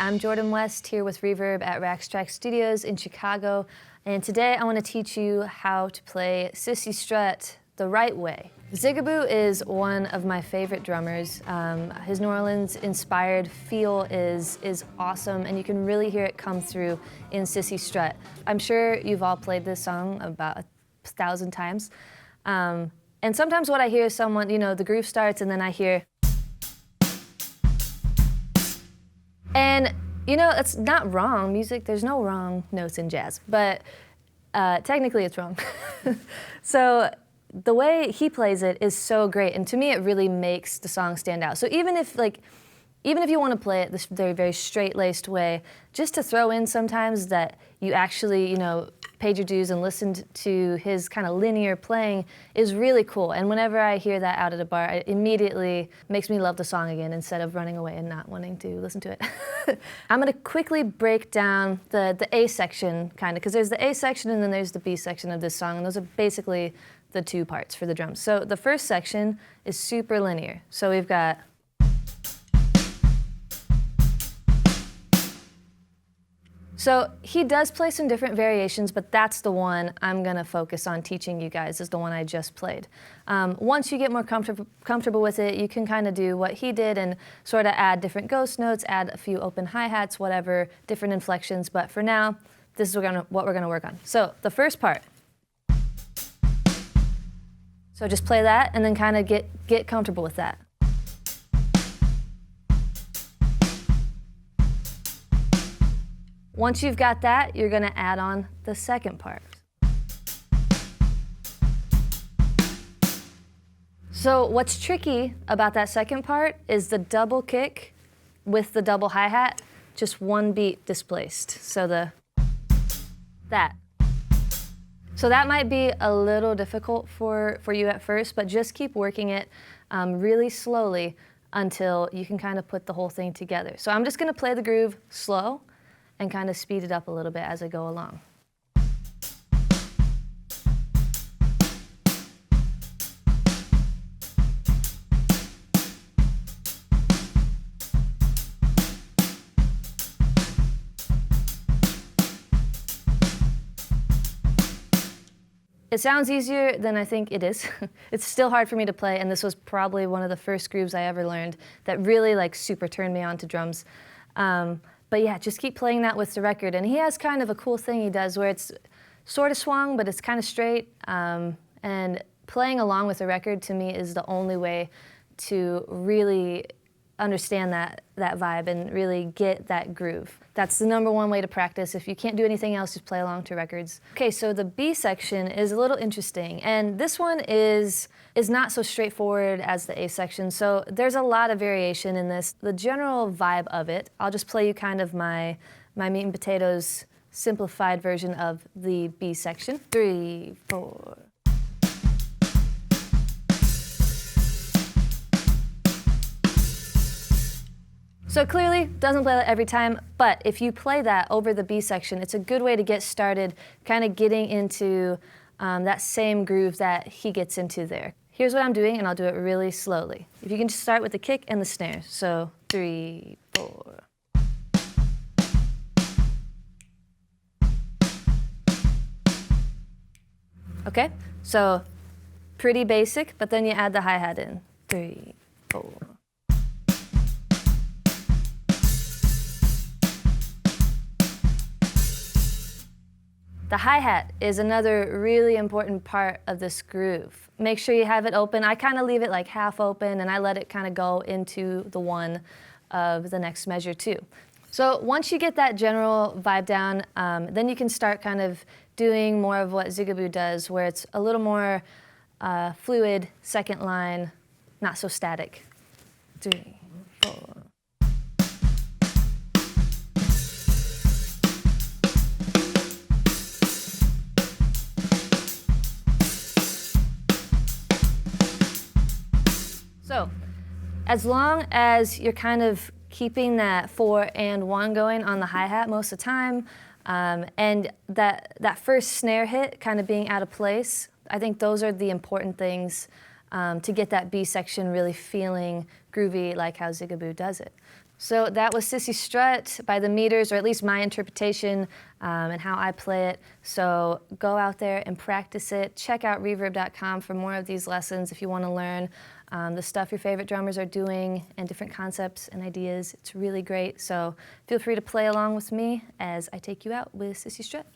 I'm Jordan West here with Reverb at Rax Trax Studios in Chicago, and today I want to teach you how to play Cissy Strut the right way. Zigaboo is one of my favorite drummers. His New Orleans-inspired feel is awesome, and you can really hear it come through in Cissy Strut. I'm sure you've all played this song about 1,000 times. And sometimes what I hear is someone, the groove starts and then I hear, and it's not wrong. Music, there's no wrong notes in jazz, but technically it's wrong. So the way he plays it is so great, and to me it really makes the song stand out. So even if you want to play it this very, very straight-laced way, just to throw in sometimes that you actually, paid your dues and listened to his kind of linear playing is really cool. And whenever I hear that out at a bar, it immediately makes me love the song again instead of running away and not wanting to listen to it. I'm gonna quickly break down the A section, kind of, because there's the A section and then there's the B section of this song, and those are basically the two parts for the drums. So the first section is super linear. So we've got So he does play some different variations, but that's the one I'm gonna focus on teaching you guys, is the one I just played. Once you get more comfortable with it, you can kind of do what he did and sort of add different ghost notes, add a few open hi-hats, whatever, different inflections, but for now, this is what we're gonna work on. So the first part. So just play that and then kind of get comfortable with that. Once you've got that, you're gonna add on the second part. So what's tricky about that second part is the double kick with the double hi-hat, just one beat displaced. So that. So that might be a little difficult for you at first, but just keep working it really slowly until you can kind of put the whole thing together. So I'm just gonna play the groove slow and kind of speed it up a little bit as I go along. It sounds easier than I think it is. It's still hard for me to play, and this was probably one of the first grooves I ever learned that really super turned me on to drums. But yeah, just keep playing that with the record. And he has kind of a cool thing he does where it's sort of swung, but it's kind of straight. And playing along with the record, to me, is the only way to really understand that vibe and really get that groove. That's the #1 way to practice. If you can't do anything else, just play along to records. Okay, so the B section is a little interesting, and this one is not so straightforward as the A section, so there's a lot of variation in this. The general vibe of it, I'll just play you kind of my meat and potatoes simplified version of the B section. 3, 4. So clearly, doesn't play that every time, but if you play that over the B section, it's a good way to get started, kind of getting into that same groove that he gets into there. Here's what I'm doing, and I'll do it really slowly. If you can just start with the kick and the snare. So 3, 4. Okay, so pretty basic, but then you add the hi-hat in. 3, 4. The hi-hat is another really important part of this groove. Make sure you have it open. I kind of leave it like half open, and I let it kind of go into the one of the next measure too. So once you get that general vibe down, then you can start kind of doing more of what Zigaboo does, where it's a little more fluid, second line, not so static. 3, 4. So, as long as you're kind of keeping that 4 and 1 going on the hi-hat most of the time, and that first snare hit kind of being out of place, I think those are the important things to get that B section really feeling groovy like how Zigaboo does it. So that was Cissy Strut by the meters, or at least my interpretation and how I play it. So go out there and practice it. Check out reverb.com for more of these lessons if you want to learn the stuff your favorite drummers are doing and different concepts and ideas. It's really great. So feel free to play along with me as I take you out with Cissy Strut.